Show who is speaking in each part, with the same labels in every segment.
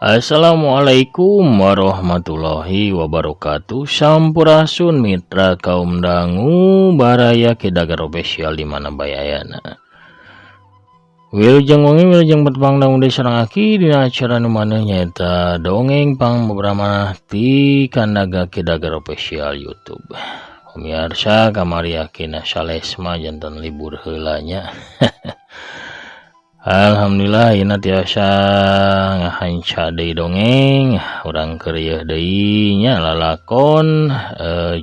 Speaker 1: Assalamualaikum warahmatullahi wabarakatuh. Sampurasun mitra kaum dangu baraya kidagar official di mana bayayana. Wilujeng wengi wilujeng petpang dangu disarang aki dina acara nu maneh nyaeta dongeng pang beberapa ti kandaga kidagar official YouTube. Pemirsa kamari akina salesma jantan libur heulanya. Alhamdulillah ina tiasa ngahanca deui dongeng urang keur deui nya lalakon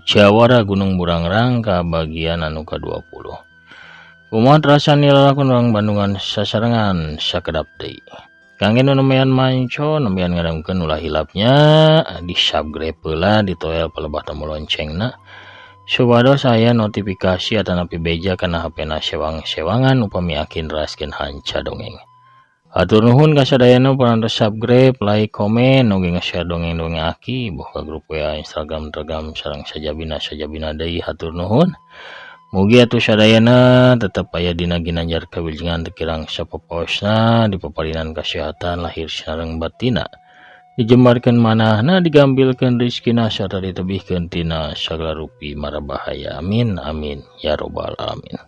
Speaker 1: Jawara Gunung Burangrang ka bagian anu ka-20. Kumaha rasani lalakon urang Bandungan sasarengan sakedap deui. Kangge nu nemean manco nemean ngaramkeun ulah hilapnya di subscribe heula ditoel palebah tombol loncengna. Supados saya notifikasi atanapi beja kana HP-na sewang-sewangan upami akin raskeun hanca dongeng. Hatur nuhun ka sadayana parantos subscribe, like, komen, oge nge-share dongeng-dongeng aki boh ka grup WA, Instagram, Telegram sareng sajabina deui hatur nuhun. Mugi atuh sadayana tetep aya dina ginanjar kawilujengan teu kirang sapoposna dipaparinan kasehatan lahir sareng batina. Dijembarkeun manahna digambilkeun rezekina sarta ditebihkeun tina sagala rupi mara bahaya. Amin amin ya robbal alamin.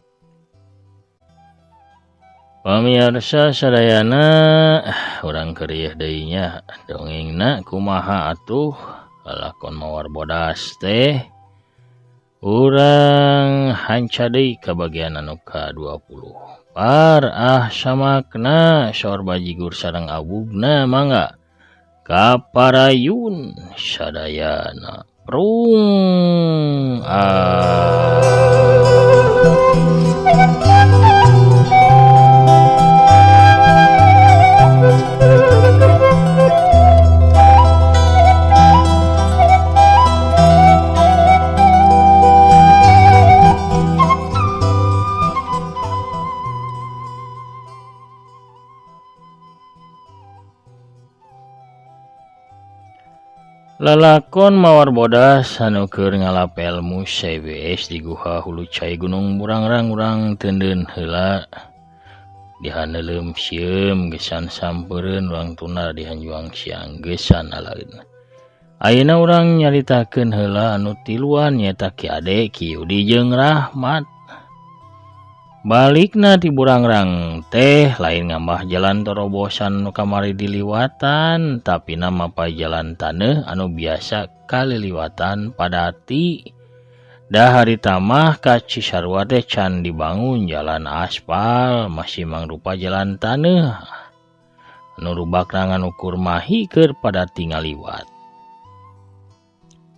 Speaker 1: Pamirsa sadayana urang keur deui nya dongengna kumaha atuh lalakon mawar bodas teh. Urang hanca deui ka bagian anu ka-20. Samakna saur bajigur sareng abugna mangga kaparayun sadayana prung lalakon mawar bodas anu keur ngalapel ilmu CBS di Guha Hulu Cai Gunung Burangrang urang teundeun heula dihaneuleum sieum gesan sampeureun urang tuna dihanjuang siang gesan alaeun. Ayeuna urang nyaritakeun heula anu tiluan nyaeta Ki Ade, Ki Yudi jeung Rahmat. Balikna ti Burangrang teh lain ngambah jalan torobosan nu kamari diliwatan tapi nama pa jalan taneuh anu biasa kaliliwatan padati. Da harita mah ka Cisarua teh can dibangun jalan aspal masih mangrupa jalan taneuh anu rubakna nganukur mahi keur padati ngaliwat.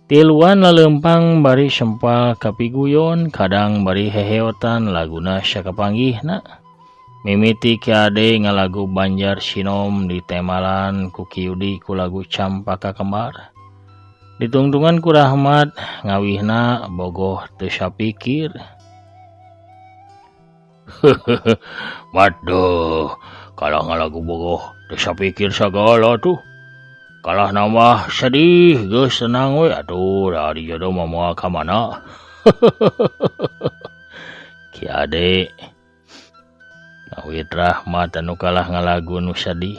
Speaker 1: Tiluan lalempang bari sempal kapiguyon kadang bari heheotan laguna sakapanggihna. Mimiti Ki Ade ngalagu Banjar Sinom ditemalan ku Ki Yudi ku lagu Campaka Kembar. Ditungtungan ku Rahmat ngawihna bogoh teu sapikir. Waduh, kalah ngalagu bogoh teu sapikir sagala tuh. Kalah nambah sedih geus tenang we atuh da di jodoh mah moal ka mana. Ki Ade ngawit Rahmat anu kalah ngalagu nu sedih.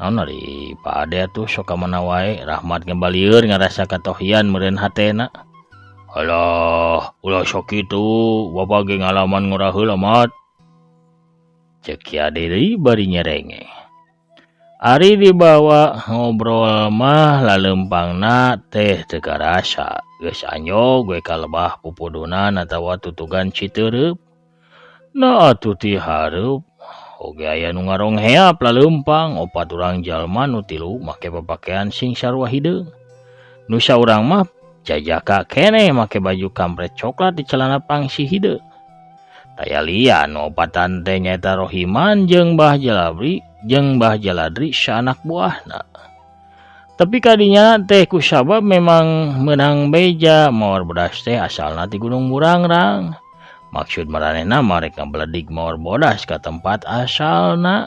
Speaker 1: Naon ari Pak Ade atuh sok ka mana wae Rahmat ngebalieun ngarasa katohian meureun hatena. Alah, ulah sok kitu, Bapak ge ngalaman ngurah heula mat. Ceuk Ki Ade deui bari nyerenge. Ari dibawa ngobrol mah lalempangna teh teu karasa geus anyog we kalebah pupudunan atawa tutugan citeureub. Na atuh ti hareup oge aya nu ngarong heap lalempang opat urang jalma nu tilu make papakean sing sarua hideung. Nu saurang mah jajaka keneh make baju kampret coklat di celana pang si hideung. Taya lian opatan teh nyaeta Rohiman jeung Mbah Jaladri saanak buahna. Tapi kadinya teh ku sabab memang menang beja mawar bodas teh asalna ti Gunung Burangrang. Maksud maranehna marek ngabeledik mawar bodas ka tempat asalna.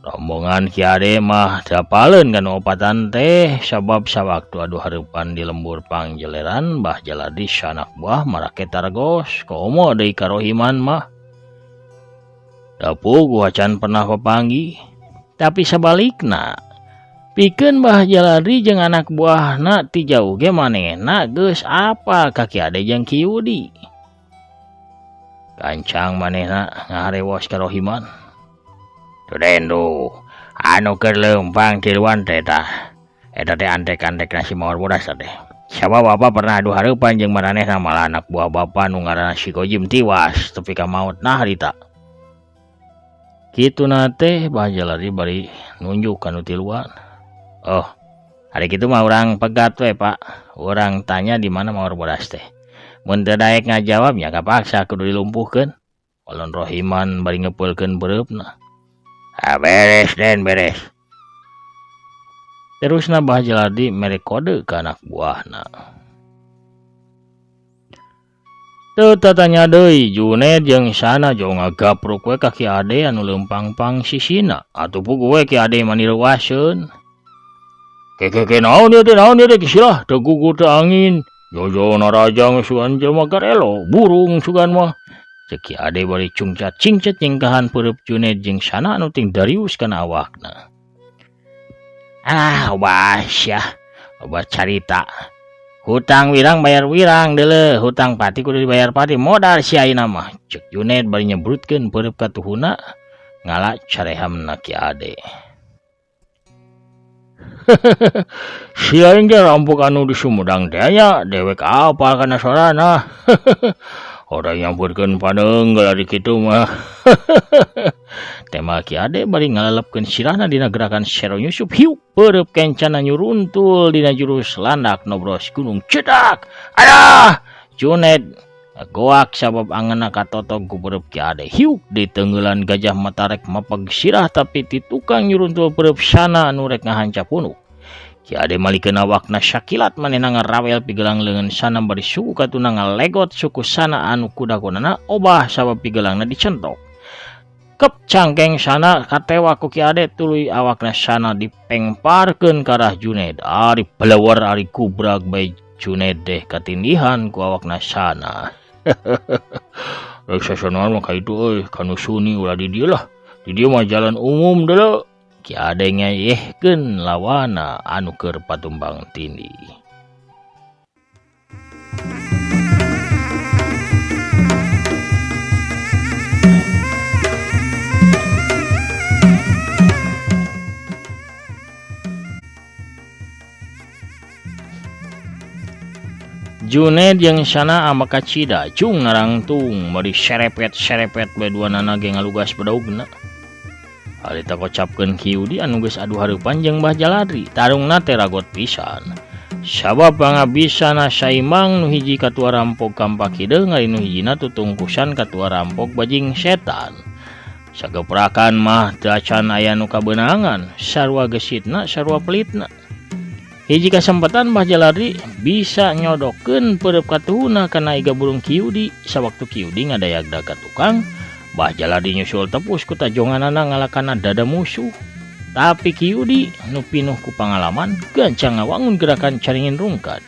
Speaker 1: Rombongan Ki Ade mah teu apaleun kana opatan teh sabab sawaktu adu hareupan di lembur pangjeleran Mbah Jaladri saanak buah marake targos komo deui ka Rohiman mah. Dapu gua can pernah papanggih Tapi sebalikna pikeun Mbah Jalari jeung anak buahna ti jauh ge manehna geus apa ka Ki Ade jeung Ki Yudi. Kancang manehna ngaharewos ka Rohiman. Tudendo anu keur leumpang tiluan teh tah eta teh antek-antek nasi mawar bodas teh. Sabab Bapak pernah adu hareupan jeung maranehna malah anak buah Bapak nu ngaranna si Kojim tiwas tepi ka mautna harita. Kituna teh Mbah Jalari bari nunjuk kanu tiluan. Oh, hari gitu mah orang pegat we Pak. Orang tanya di mana mawar bodas teh. Mun teu daek ngajawabnya kapaksa kudu dilumpuhkeun. Walon Rohiman bari ngepeulkeun bereupna. Beres Den, beres. Terusna Mbah Jalari mere kode ke anak buahna. Teu tatanya deui Junaid jeung Sana jong ngagapruk we ka Ki Ade anu leumpang-pang sisina atuh puguh we Ki Ade mani reuaseun. Keke naon ieu teh kisilah teu gugur teu angin. Jojo narajang sugan jelema garelo burung sugan mah. Ceuk Ki Ade bari cungcat-cingcet nyingkahan peureub Junaid jeung Sana anu ting darius kana awakna. Obah syah, obah carita. Hutang wirang bayar wirang deuleu, hutang pati kudu dibayar pati modal sia ayeuna mah. Ceuk Junaid bari nyebrutkeun peureub ka tuhuna ngala carehamna Ki Ade. Si aing ge rampok anu di Sumedang teh aya dewek apal kana sorana. Orang nyamperkeun paneung galari kitu mah. Tema Ki Ade bari ngalelepkeun sirahna dina gerakan Sero Yusuf hiuk peureub kencana nyuruntul dina jurus landak nobros gunung cedak. Adah! Junaid goak sabab angeunna katotog ku peureub Ki Ade hiuk di teungeulan gajah mata rek mapeg sirah tapi ti tukang nyuruntul peureub Sana anu rek ngahancap hunuk. Ki Ade malikeun awakna sakilat manehna ngarawel pigelang leungeun Sana bari suku katuna ngalegot suku Sana anu kuda-kudana obah sabab pigelangna dicentok. Kep cangkeng Sana katewa ku Ki Ade tuluy awakna Sana dipengparkeun ka arah Junaid. Ari pelewar ari kubrag bae Junaid deh katindihan ku awakna Sana. Reksa Sana mah kaitu euy kanu suni ulah di dieu lah. Di dieu mah jalan umum deuleu. Ki Ade ngayehkeun lawana anu keur patumbang tindih. Junaid jeung Sana ama kacida cung ngarangtung bari serepet-serepet bae duanana ge ngalugas bedaugna. Harita kocapkeun Ki Yudi anu geus adu hareupan jeung Mbah Jalari tarungna teh ragot pisan. Sabab pangabisana saimang nu hiji katua rampok kampak hideung ari nu hijina tutungkusan katua rampok bajing setan. Sageprakan mah teu acan aya nu kabeunangan, sarua geusitna sarua pelitna. Hiji kasempatan Mbah Jalari bisa nyodokeun peureub katuhuna kana iga burung Ki Yudi sawaktu Ki Yudi ngadayagda ka tukang. Mbah Jalari nyusul tepus ku tajonganana ngalakana dada musuh. Tapi Ki Yudi nu pinuh ku pangalaman gancang ngawangun gerakan caringin rungkad.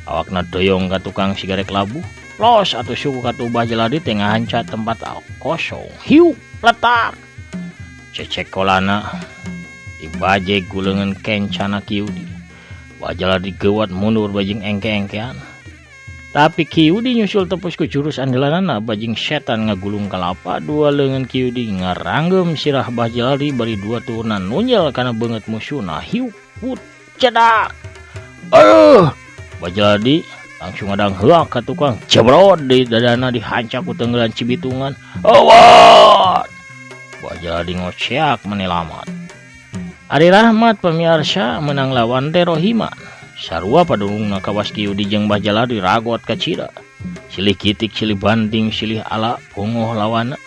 Speaker 1: Awakna doyong ka tukang sigarek labu. Los atuh suku katu Mbah Jalari teh ngahancat tempat kosong. Hiu letak. Cecek kolana dibajeg guleungeun kencana Ki Yudi. Mbah Jalari geuwat mundur bajing engke-engkean. Tapi Ki Yudi nyusul tepus ku jurus andalanana bajing setan ngagulung kalapa dua leungeun Ki Yudi ngaranggem sirah Mbah Jalari bari dua turunan nunjel kana beungeut musuhna hiu put cedak. Aduh! Mbah Jalari langsung ngadang heuak ka tukang jebrot di dadana dihancap ku teunggelan cibitungan. Awat! Mbah Jalari ngoceak menelamat. Ari Rahmat pamirsa menang lawan teh Rohiman. Sarua padulungna kawas Ki Yudi jeung Mbah Jalari ragot kacida. Silih kitik, silih banting, silih ala punguh lawana.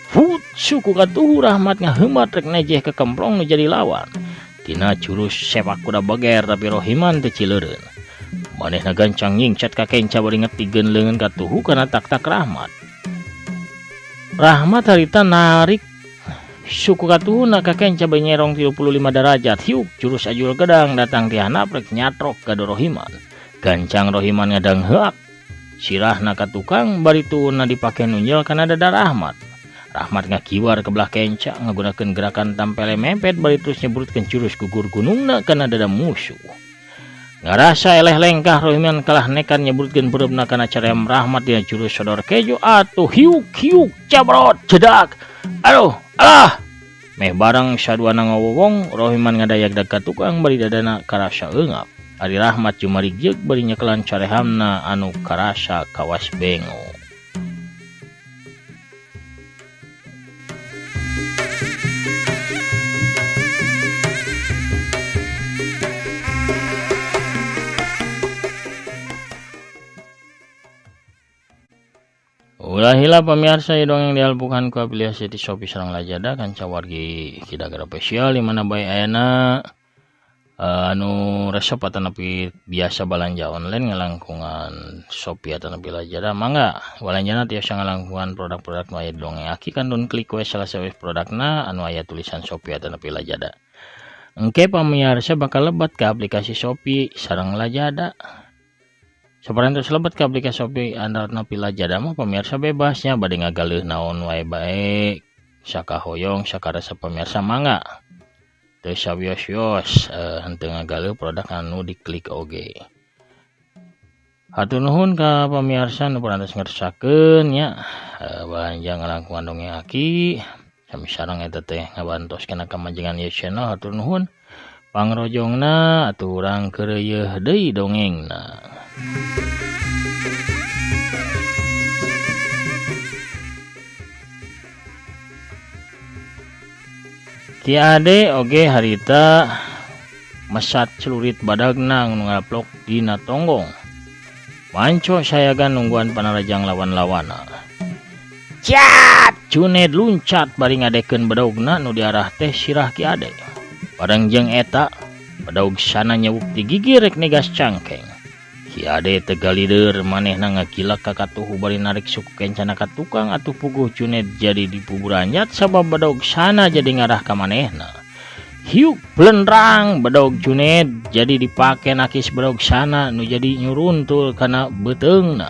Speaker 1: Fut suku katuhu Rahmat ngaheumat rek nejeh ke kemplong nu jadi lawan. Tina jurus sepak kuda beger tapi Rohiman teu cileureun. Manehna gancang nyingcat ka kenca bari ngetigkeun leungeun katuhu kana tak-tak Rahmat. Rahmat harita narik suku katuhuna ka kenca bari nyerong 35 derajat hiuk jurus ajul gedang datang ti handap rek nyatrok ka Rohiman. Gancang Rohiman ngadang heuak. Sirahna ka tukang bari tuuna dipake nunjel kana dada Rahmat. Rahmat ngakiwar ke belah kencak nggunakeun gerakan tampele mepet bari terus nyebrutkeun jurus gugur gunungna kana dada musuh. Ngarasa eleh lengkah Rohiman kalah nekat nyebrutkeun beureup kana caream Rahmat dina jurus sodor kejo atuh hiuk cabrot cedak. Aduh, alah. Meh barang saduana ngawowong Rohiman ngadayak dak ka tukang bari dadana karasa eungap. Ari Rahmat jumarig jeug bari nyekelan carehamna anu karasa kawas bengo. Ulah pemirsa dongeng dialpukan ku aplikasi di Shopee sareng Lazada kanca wargi Kidagara spesial di mana bae ayana anu resep atanapi biasa balanja online ngalangkungan Shopee atanapi Lazada mangga balanjana tiasa ngalangkungan produk-produk nu aya dongeng aki kandun klik we salah sawis produkna anu aya tulisan Shopee atanapi Lazada. Engke pamirsa bakal lebat ke aplikasi Shopee sareng Lazada. Saparantos lebat ke aplikasi Shopee andalna Lazada mah pemirsa bebasnya bade ngagaleuh naon wae bae sakahoyong sakarasa pemirsa mangga teu sawios-wios henteu ngagaleuh produk anu diklik oge. Hatur nuhun ka pemirsa nu parantos ngersakakeun nya balanja ngalangkungan dongeng aki sami sareng eta teh ngabantoskeun kamajengan ieu channel. Hatur nuhun pangrojongna atuh urang keureueuh deui dongengna. Ki ade oge harita mesat celurit badagna ngaplok dina tonggong. Manco sayagan nungguan panarajang lawan-lawana. Cat! Juned luncat bari ngadekeun badogna nu diarah teh sirah Ki ade. Bareng jeung eta badog sana nyewuk ti gigi rek negas cangkeng. Ki ade tegalider manehna ngagilak ka katuhu bari narik suku kencana ka tukang atuh puguh Juned jadi dipuburanyat sabab badog sana jadi ngarah ka manehna. Hiuk blendrang badog Juned jadi dipake nakis badog sana nu jadi nyuruntul kana beteungna.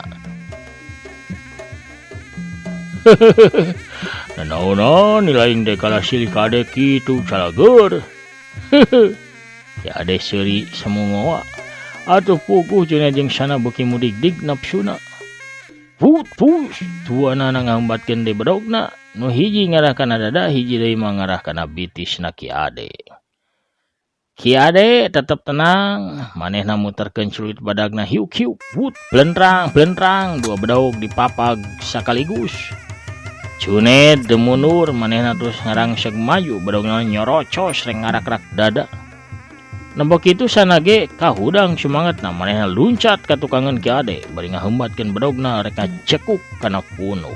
Speaker 1: Nanaona nilaing dek kalah silih kade kitu calager. Ya ade seuri semungoa. Atuh puguh Juned jeung sana beuki mudig-dig napsuna. Pus tuana ngahambatkeun deui badogna nu hiji ngarah kana dada hiji deui mah ngarah kana bitisna Ki ade. Ki ade tetep tenang manehna muterkeun celurit badagna hiuk blendrang dua badog dipapag sakaligus. Juned demunur manehna terus ngarangseg maju badogna nyorocos rek ngarak-rak dada. Nembok itu sana ge kahudang semangatna manehna luncat ka tukangan Ki ade bari ngahembatkeun badogna rek ngacekuk kana kuno.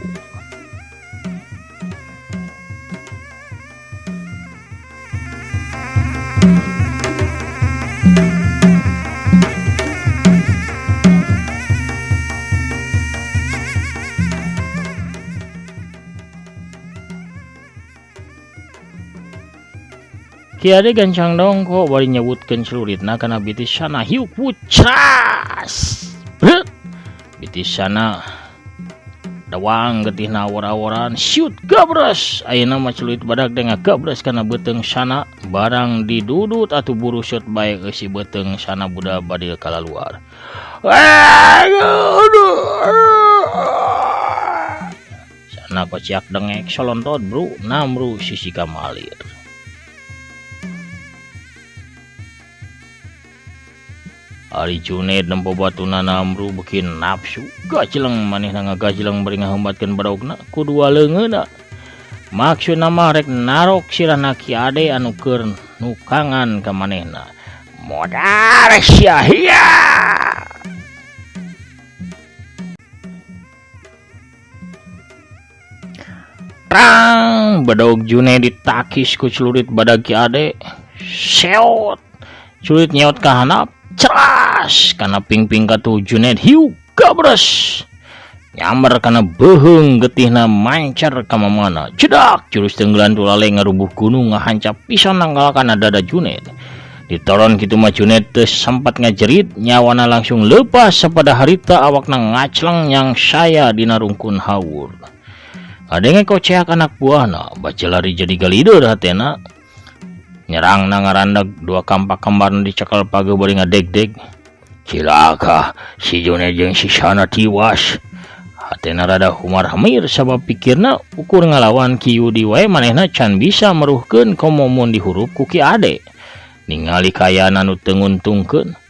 Speaker 1: Ki ade gancang dongko bari nyebutkeun celuritna kana bitis sana hiuk pucas. Bitis sana dawang getihna awor-aworan siut gabres. Ayeuna mah celurit badag deng gabres kana beuteung sana barang didudut atuh buru siut bae eusi beuteung sana buda bade kalaluar. Sana kociak dengek solontot bro namru sisi kamalir. Ari Juned nempo batuna namru bikin nafsu gajeleng manehna ngagajeleng bari ngahembatkeun badogna kudua leungeuna. Maksudna mah rek narok sirahna Ki ade anu keur nukangan ka manehna. Modar sia hiya. Rang badog Juned ditakis ku celurit badag Ki ade. Seot. Celurit nyeot ka handap. Ceras kana pingping katuh Juned hiu gabres nyamber kana beuheung getihna mancar ka mamana cedak jurus tenggelan tulale ngarubuh gunung ngahancap pisan nanggal kana dada Juned. Ditoron kitu mah Juned teu sempat ngajerit nyawana langsung leupas sapada harita awakna ngacleng yang saya dina rungkun hawur. Adenge koceak anak buahna, baca lari jadi galider hatena. Nyerang na ngarandag dua kampak kembar dicekal page bari ngadeg-deg. Cilaka, si Jone jeung si Shana tiwas. Hatena rada humar hamir sabab pikirna ukur ngalawan Ki Yudi wae manehna can bisa meruhkeun komomun di huruf ku Ki Ade. Ningali kayana nu teu nguntungkeun.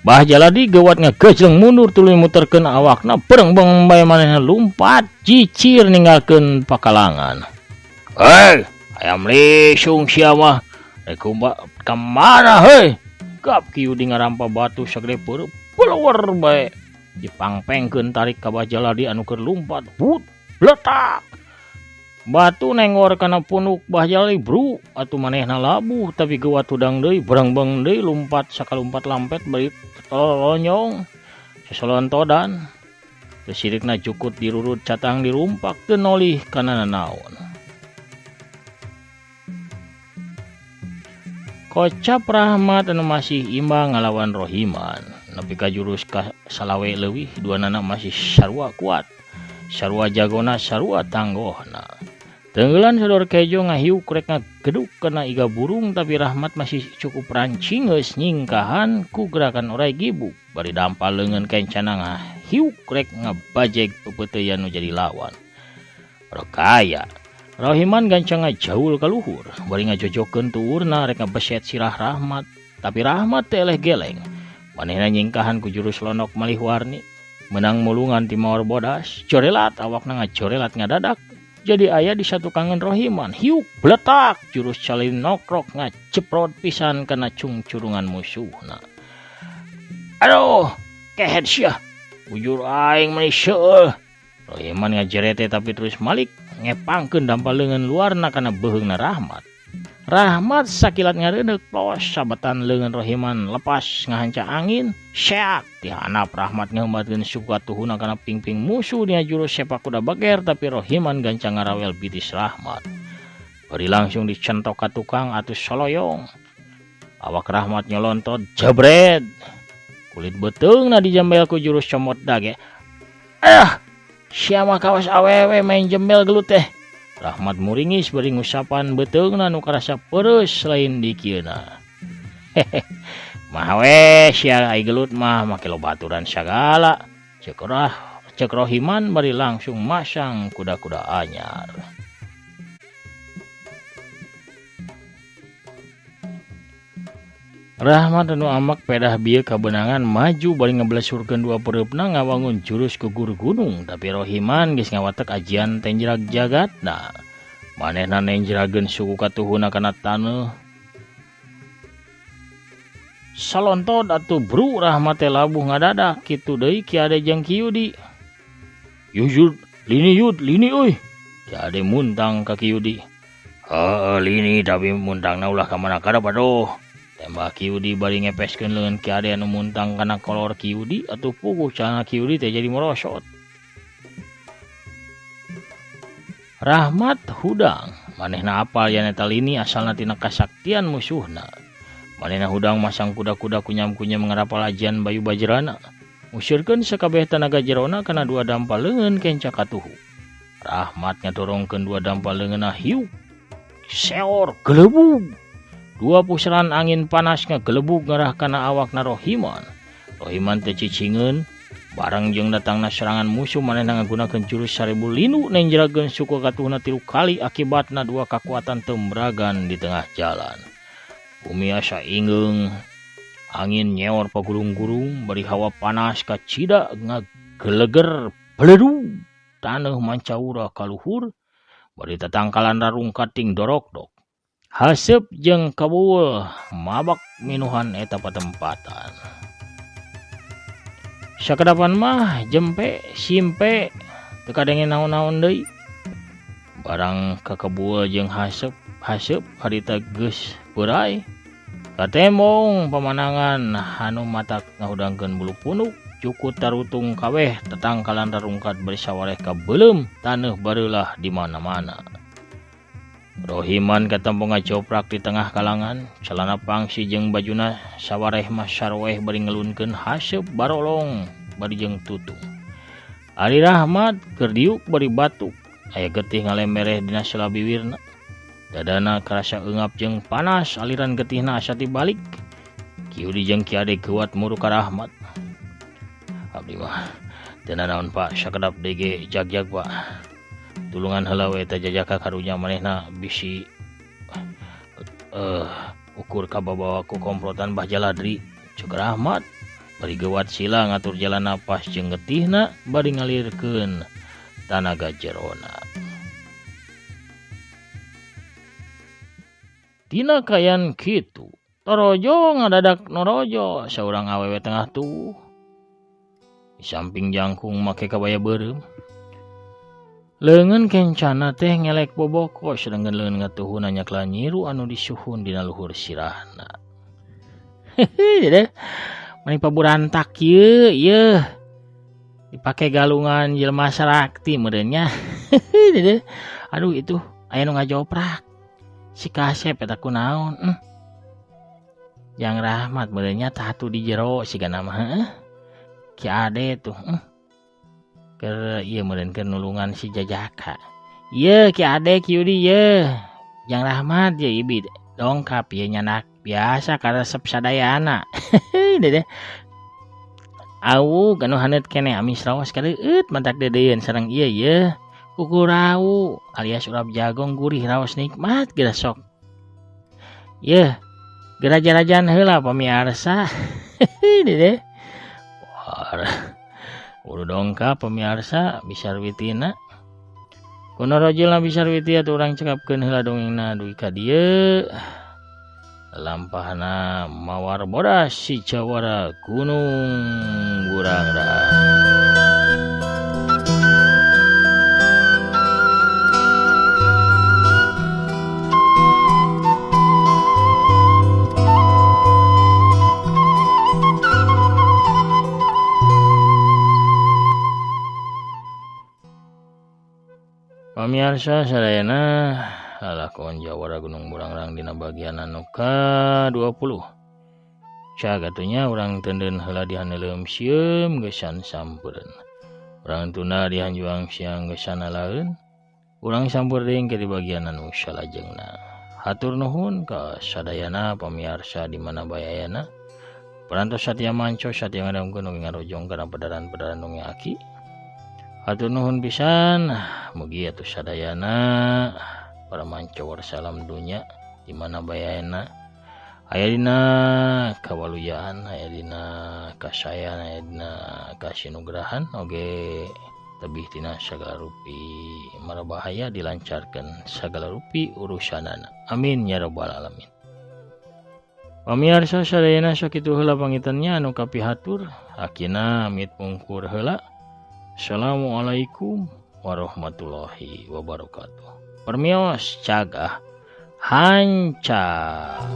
Speaker 1: Bah Jaladi gawat ngagejleng mundur tuluy muterkeun awakna pereng-beng bae manehna lumpat cicir ninggalkeun pakalangan. Hei, ayam lisung sia mah. Rek kemana hei? Gap Ki Yudi ngarampa batu sagede peureup peluwer bae. Dipangpengkeun tarik ka Bah Jaladi anu keur lumpat. Hut, letak. Batu nengor kana punuk Bah Jaladi bru atuh manehna labuh tapi geuwat udang deui bereng-beng deui lumpat sakalumpat lampet bari lonyong seselontodan teu sirikna cukut dirurut catang dirumpak teu nolih kana nanaon. Kocap Rahmat anu masih imbang ngalawan Rohiman nepi ka jurus ka salawe leuwih duanana masih sarua kuat. Sarua jagona sarua tanggohna. Tenggelan sodor kejo ngahiuk rek ngageduk kena iga burung tapi Rahmat masih cukup rancing geus nyingkahan ku gerakan orai gibuk bari dampal leungeun kencana ngahiuk rek ngabajeg pepeuteyan nu jadi lawan. Rokaya Rohiman gancang ngajaul ka luhur bari ngajojokeun tuurna rek ngabeset sirah Rahmat tapi Rahmat teh eleh geleng. Manehna nyingkahan ku jurus lonok malih warni menang mulungan ti maor bodas corelat awakna ngacorelat ngadadak. Jadi aya di satu kangen Rohiman hiuk bletak jurus calin nokrok ngaceprot pisan kana cungcurungan musuhna. Aduh, kehet sia. Bujur aing meni seueuh. Rohiman ngajerete tapi terus malik ngepangkeun dampal leungeun luarna kana beuheungna Rahmat. Rahmat sakilat ngareudeg plos sabatan leungeun Rohiman lepas ngahanca angin. Seak ti handap Rahmat ngeumatkeun sukatuhuna kana pingping musuh dina jurus sepak kuda bager tapi Rohiman gancang ngarawel bitis Rahmat. Bari langsung dicentok ka tukang atus soloyong. Awak Rahmat nyolontot jabred. Kulit beteungna dijambel ku jurus comot dage. Sia mah kawas awewe main jembel gelut teh. Rahmat muringis bari ngusapan beteungna nu karasa peureus lain dikieuna. Mah we sia ai gelut mah make loba aturan sagala. Cek Rohiman bari langsung masang kuda-kuda anyar. Rahmat anu amak pedah bieu kabenangan maju bari ngablesurkeun dua pereupna ngawangun jurus ke gur gunung tapi Rohiman geus ngawatek ajian tenjrag jagatna. Manehna nenjrageun suku katuhuna kana taneuh. Salontod atuh bru Rahmat teh labuh ngadadak kitu deui Ki Ade jeung Ki Yudi. Yud, lini euy. Ki Ade muntang ka Ki Yudi. Lini tapi muntangna ulah ka mana kada padoh. Tembak Ki Yudi bari ngepeskeun leungeun Ki Ade anu muntang kana kolor Ki Yudi atuh puguh calana Ki Yudi teh jadi merosot. Rahmat hudang, manehna apal yen eta lini asalna tina kasaktian musuhna. Manehna hudang masang kuda-kuda kunyam-kunyam ngarapal ajian bayu bajrana. Musirkeun sakabeh tanaga jerona kana dua dampal leungeun kenca katuhu. Rahmat ngatorongkeun dua dampal leungeunna hiuk. Seor gelebug. Dua pusaran angin panas ngagelebug ngarah kana awakna Rohiman. Rohiman teh cicingeun barang jeung datangna serangan musuh manehna ngagunakeun jurus 1000 linu nenjrageun suku katuhna 3 kali akibatna dua kekuatan tembragan di tengah jalan. Bumi asa ingeung, angin nyeor pagulung-gulung bari hawa panas ka cida ngageleger bledu taneuh mancaura ka luhur bari tatangkalan rarungkat ting dorok-dok. Haseup jeung kabuul mabak minuhan eta patempatan. Sakadapan mah jempe simpe teu kadengen naon-naon deui. Barang kakebul jeung haseup harita geus beurai. Katembong pamanangan anu matak ngahudangkeun bulu punuk cukut tarutung kaweh tatangkalan rarungkat bari sawareh ka beuleum taneuh bareulah di mana-mana. Rohiman katembong ngacoprak di tengah kalangan, celana pangsi jeung bajuna sawareh mah sarweh bari ngelunkeun haseup barolong bari jeung tutung. Ari Rahmat keur diuk bari batuk, aya getih ngalemereh dina sela bibirna. Dadana karasa eungap jeung panas, aliran getihna asa tibalik. Ki Udi jeung Ki Ade kuat muru ka Rahmat. Abdi mah teu naon Pak, sakedap DG jag-jag Pak. Tulungan heula we eta jajaka karunya manehna bisi ukur kababawa ku komplotan Bah Jaladri. Ceuk Rahmat bari gewat sila ngatur jalan napas jeung getihna bari ngalirkeun tanaga jerona. Tina kayan kitu, torojo ngadadak norojo saurang awewe tengah tuh. Di samping jangkung make kabaya beureum. Leungeun kencana teh ngelek boboko sedengkeun leungeun ngatuhun nyakla nyiru anu disuhun dina luhur sirahna. Hehe, mani paburantak ieu. Dipake galungan jelema sarakti meureun nya. Aduh itu aya nu ngajoprak. Si Kasep eta kunaon? Yang Rahmat meureunnya tatu di jero sigana mah Ki Ade tuh. Keur ieu meureun keur nulungan si Jajaka. Ieu Ki Ade Ki Udi ieu. Yang Rahmat ye ibi dongkap ieu nyanak biasa karesep sadayana. Dede. Au ganu haneut keneh amis raos kaleueut mantak dedeun sareng ieu ye. Kuku rau alias urap jagong gurih raos nikmat geura sok. Yeuh, geraja-rajan heula pamiarsa. Dede. Wah, uru dongkap pamiarsa bisarwitina. Kuno rojilna bisarwiti atuh urang cekapkeun heula dongengna dugi ka dieu. Lampahna mawar bodas si Jawara Gunung Burangrang. Pamirsa sadayana lalakon Jawara Gunung Burangrang dina bagian anu ka-20. Cagatunya urang teuneun heula dihaneuleum sieum geusan sampeureun. Urang tunda dihanjuang siang geusan alaeun. Urang sampeur deui ke di bagian anu salajengna. Hatur nuhun ka sadayana pamirsa di mana bae ayana. Parantos satya manco satya ngadamkeun oge ngarojong kana pedaran-pedaran dongeng aki. Hatur nuhun pisan, mugi atuh sadayana para mancowar salam dunya di mana bayana. Aya dina kawaluyaan, aya dina kasayan, aya dina kasinugrahan oge tebih tina sagala rupi marabahaya dilancarkeun sagala rupi urusanana. Amin ya rabbal alamin. Pamirsa sadayana sakitu heula pangitannya anu kapihatur, akina amit pungkur heula. Assalamualaikum warahmatullahi wabarakatuh. Permios cagah hancang.